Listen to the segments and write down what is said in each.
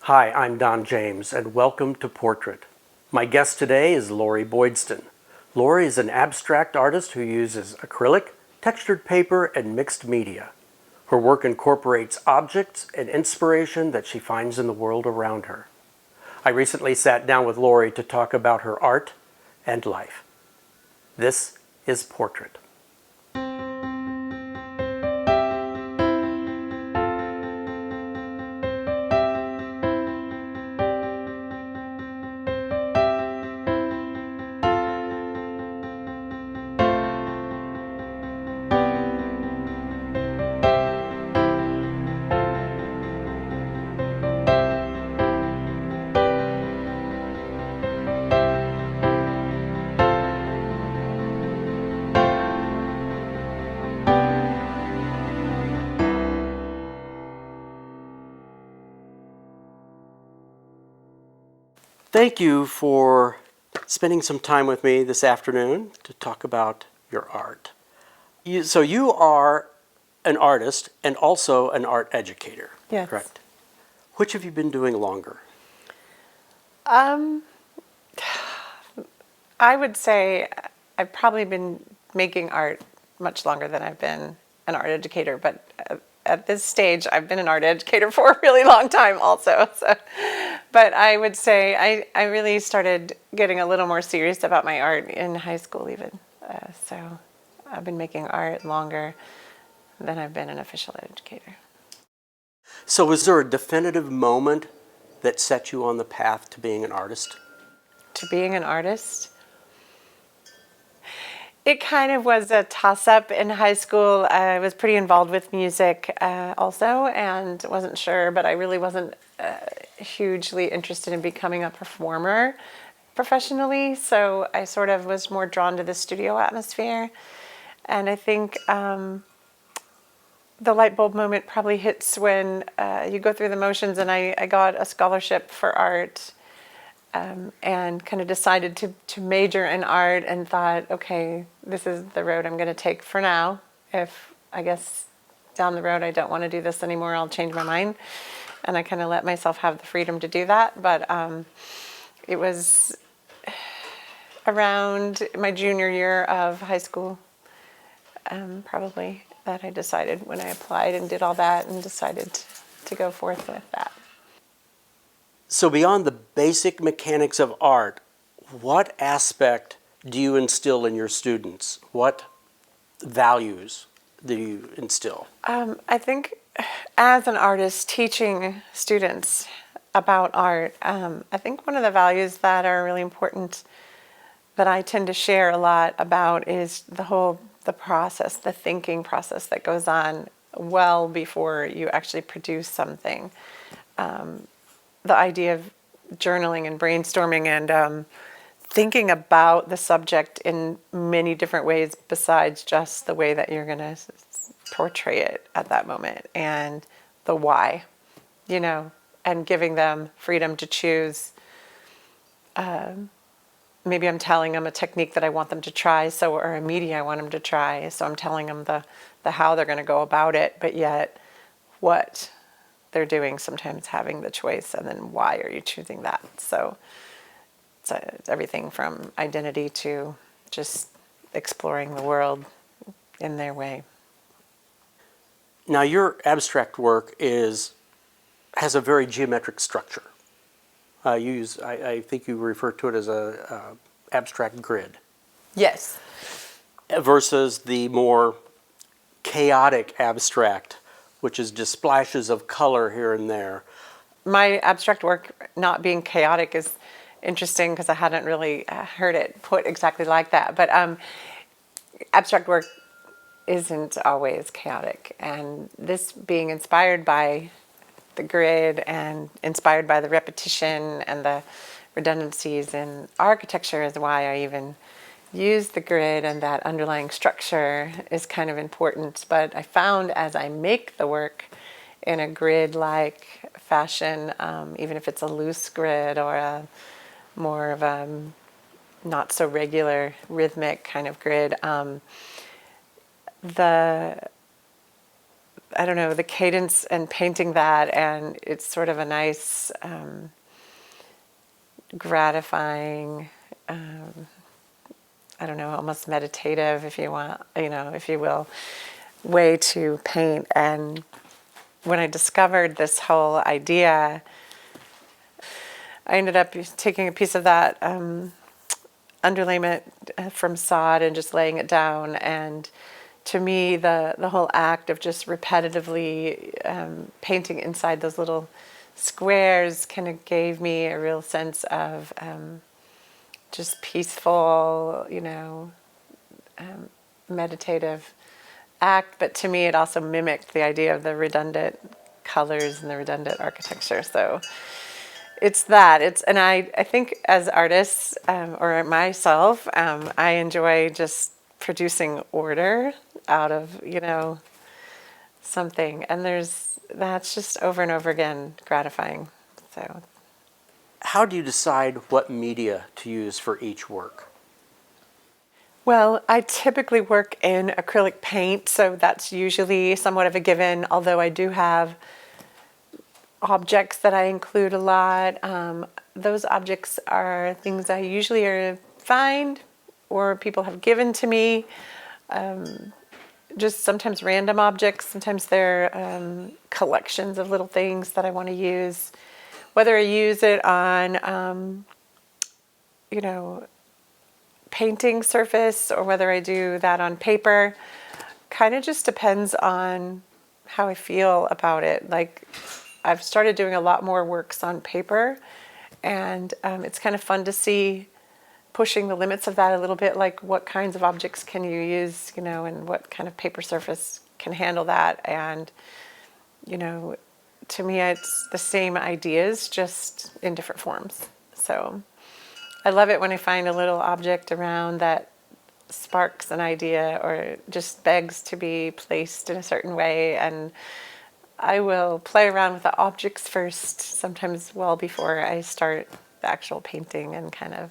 Hi, I'm Don James, and welcome to Portrait. My guest today is Lorrie Boydston. Lorrie is an abstract artist who uses acrylic, textured paper, and mixed media. Her work incorporates objects and inspiration that she finds in the world around her. I recently sat down with Lorrie to talk about her art and life. This is Portrait. Thank you for spending some time with me this afternoon to talk about your art. So you are an artist and also an art educator, Yes. correct? Which have you been doing longer? I would say I've probably been making art much longer than I've been an art educator, but at this stage, I've been an art educator for a really long time also. But I would say I really started getting a little more serious about my art in high school even. So I've been making art longer than I've been an official educator. So was there a definitive moment that set you on the path to being an artist? To being an artist, it kind of was a toss-up in high school. I was pretty involved with music also, and wasn't sure, but I really wasn't hugely interested in becoming a performer professionally, so I sort of was more drawn to the studio atmosphere. And I think the Lightbulb moment probably hits when you go through the motions, and I got a scholarship for art. And kind of decided to major in art and thought, okay, this is the road I'm going to take for now. If I guess down the road I don't want to do this anymore, I'll change my mind. And I kind of let myself have the freedom to do that. But it was around my junior year of high school, probably, that I decided when I applied and did all that and decided to go forth with that. So beyond the basic mechanics of art, what aspect do you instill in your students? What values do you instill? I think as an artist teaching students about art, I think one of the values that are really important that I tend to share a lot about is the process, the thinking process that goes on well before you actually produce something. The idea of journaling and brainstorming and thinking about the subject in many different ways besides just the way that you're going to portray it at that moment, and the why, and giving them freedom to choose. Maybe I'm telling them a technique that I want them to try, or a media I want them to try, so I'm telling them the how they're going to go about it, but yet what they're doing, sometimes having the choice, and then why are you choosing that? So it's everything from identity to just exploring the world in their way. Now your abstract work has a very geometric structure. I think you refer to it as a abstract grid. Yes. Versus the more chaotic abstract, which is just splashes of color here and there. My abstract work not being chaotic is interesting because I hadn't really heard it put exactly like that. But abstract work isn't always chaotic. And this being inspired by the grid and inspired by the repetition and the redundancies in architecture is why I even use the grid, and that underlying structure is kind of important. But I found as I make the work in a grid-like fashion, even if it's a loose grid or a more of a not so regular rhythmic kind of grid, the I don't know, the cadence and painting that, and it's sort of a nice, gratifying, I don't know, almost meditative, if you want, if you will, way to paint. And when I discovered this whole idea, I ended up taking a piece of that underlayment from sod and just laying it down. And to me, the whole act of just repetitively painting inside those little squares kind of gave me a real sense of just peaceful, meditative act. But to me, it also mimicked the idea of the redundant colors and the redundant architecture. So it's that. And I think as artists, or myself, I enjoy just producing order out of, something. And that's just over and over again gratifying. So How do you decide what media to use for each work? well, I typically work in acrylic paint, so that's usually somewhat of a given, although I do have objects that I include a lot. Those objects are things I usually find or people have given to me. Just sometimes random objects, sometimes they're collections of little things that I want to use. Whether I use it on, painting surface or whether I do that on paper, kind of just depends on how I feel about it. Like, I've started doing a lot more works on paper, and it's kind of fun to see pushing the limits of that a little bit, like what kinds of objects can you use, and what kind of paper surface can handle that. And, to me, it's the same ideas, just in different forms. So I love it when I find a little object around that sparks an idea or just begs to be placed in a certain way. And I will play around with the objects first, sometimes well before I start the actual painting, and kind of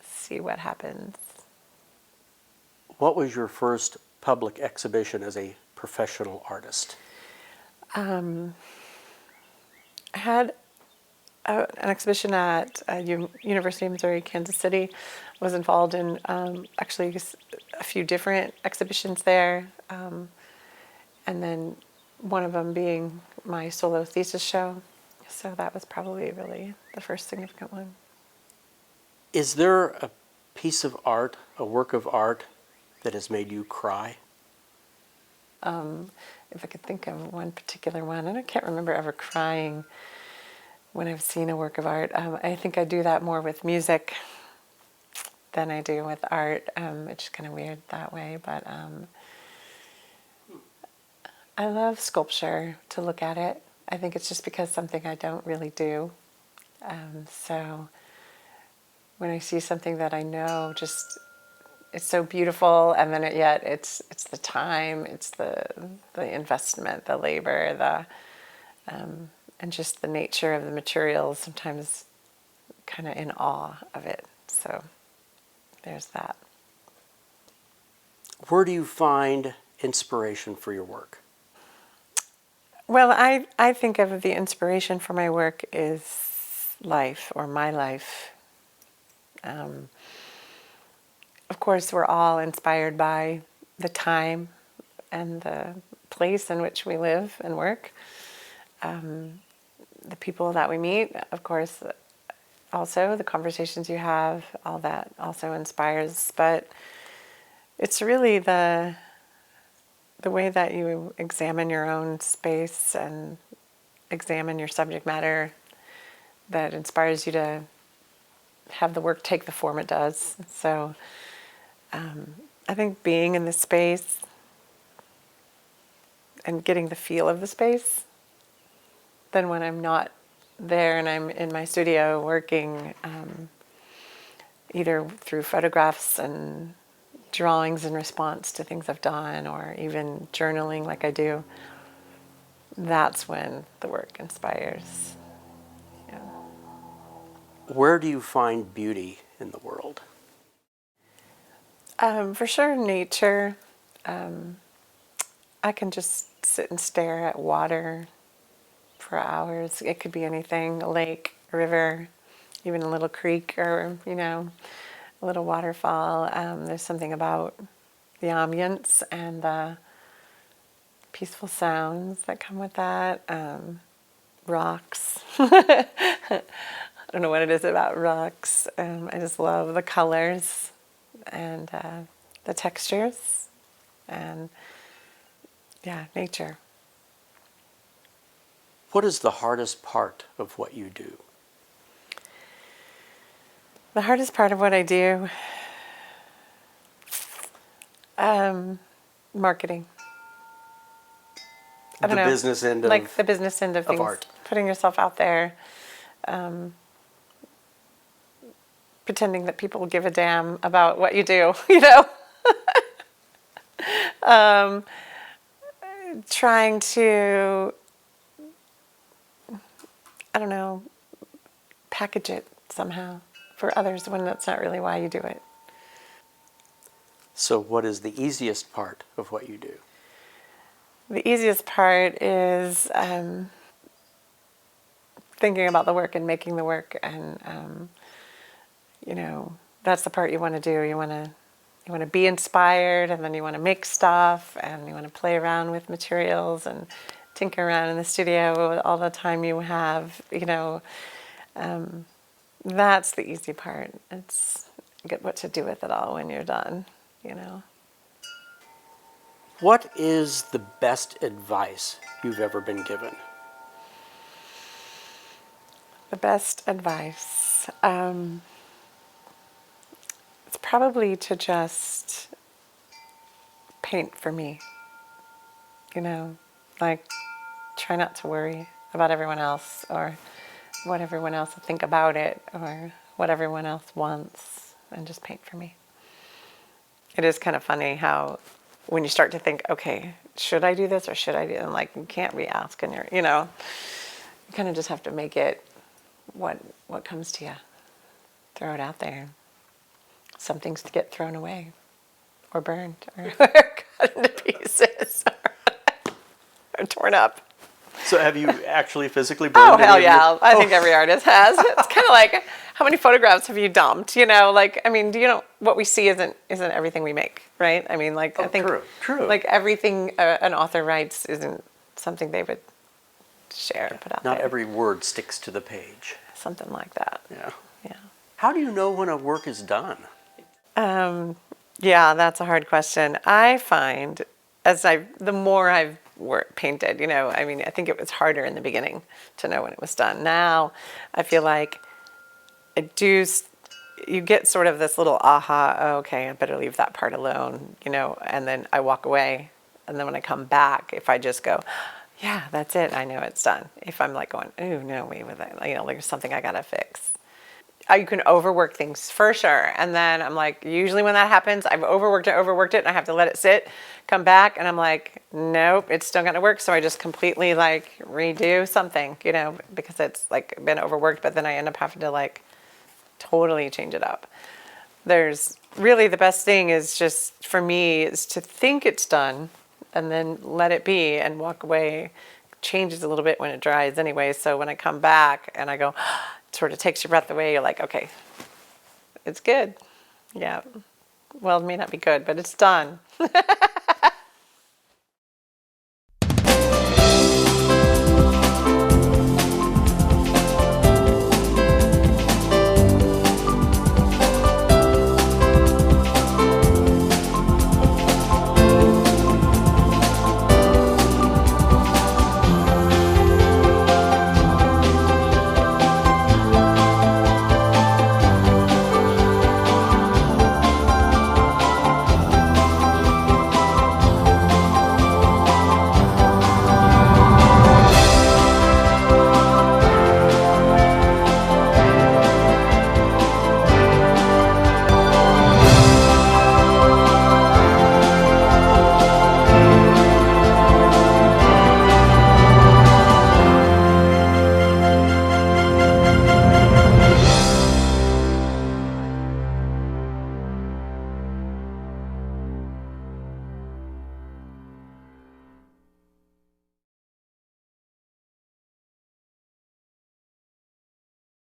see what happens. What was your first public exhibition as a professional artist? I had an exhibition at University of Missouri, Kansas City. I was involved in actually a few different exhibitions there, and then one of them being my solo thesis show. So that was probably really the first significant one. Is there a piece of art, a work of art, that has made you cry? If I could think of one particular one, and I can't remember ever crying when I've seen a work of art. I think I do that more with music than I do with art. It's just kind of weird that way, but I love sculpture, to look at it. I think it's just because something I don't really do. So when I see something that I know, just it's so beautiful, and then yet it's the time, it's the investment, the labor, and just the nature of the materials. Sometimes kind of in awe of it. So there's that. Where do you find inspiration for your work? Well, I think of the inspiration for my work is life, or my life. Of course, we're all inspired by the time and the place in which we live and work. The people that we meet, of course, also the conversations you have, all that also inspires. But it's really the way that you examine your own space and examine your subject matter that inspires you to have the work take the form it does. So I think being in the space and getting the feel of the space, then when I'm not there and I'm in my studio working, either through photographs and drawings in response to things I've done, or even journaling like I do, that's when the work inspires. Yeah. Where do you find beauty in the world? For sure, nature. I can just sit and stare at water for hours. It could be anything, a lake, a river, even a little creek or, a little waterfall. There's something about the ambience and the peaceful sounds that come with that. Rocks. I don't know what it is about rocks. I just love the colors and the textures and, yeah, nature. What is the hardest part of what you do? The hardest part of what I do, marketing. I don't The know. business end of Like the business end of things. art. Putting yourself out there. Pretending that people give a damn about what you do, Trying to, I don't know, package it somehow for others when that's not really why you do it. So what is the easiest part of what you do? The easiest part is thinking about the work and making the work, and that's the part you want to do. You want to be inspired, and then you want to make stuff, and you want to play around with materials and tinker around in the studio all the time you have. That's the easy part. It's get what to do with it all when you're done. What is the best advice you've ever been given? The best advice. It's probably to just paint for me. Like try not to worry about everyone else or what everyone else will think about it or what everyone else wants, and just paint for me. It is kind of funny how when you start to think, okay, should I do this or should I do it? And like you can't re-ask, and you kind of just have to make it what comes to you. Throw it out there. Some things to get thrown away or burned or cut into pieces or torn up. So have you actually physically burned Oh, hell any of yeah. your- I think every artist has. It's kind of like, how many photographs have you dumped? What we see isn't everything we make, right? I think true. like everything an author writes isn't something they would share, put out Not there. every word sticks to the page. Something like that. Yeah. Yeah. How do you know when a work is done? Yeah, that's a hard question. I find the more I've painted, I think it was harder in the beginning to know when it was done. Now I feel like you get sort of this little aha, oh, okay, I better leave that part alone, and then I walk away. And then when I come back, if I just go, yeah, that's it, I know it's done. If I'm like going, oh, no, wait, with that, like there's something I got to fix. You can overwork things for sure. And then I'm like, usually when that happens, I've overworked it, and I have to let it sit, come back, and I'm like, nope, it's still gonna work. So I just completely like redo something, because it's like been overworked, but then I end up having to like totally change it up. There's really the best thing is just for me is to think it's done and then let it be and walk away. Changes a little bit when it dries anyway. So when I come back and I go, it sort of takes your breath away. You're like, okay, it's good. Yeah. Well, it may not be good, but it's done.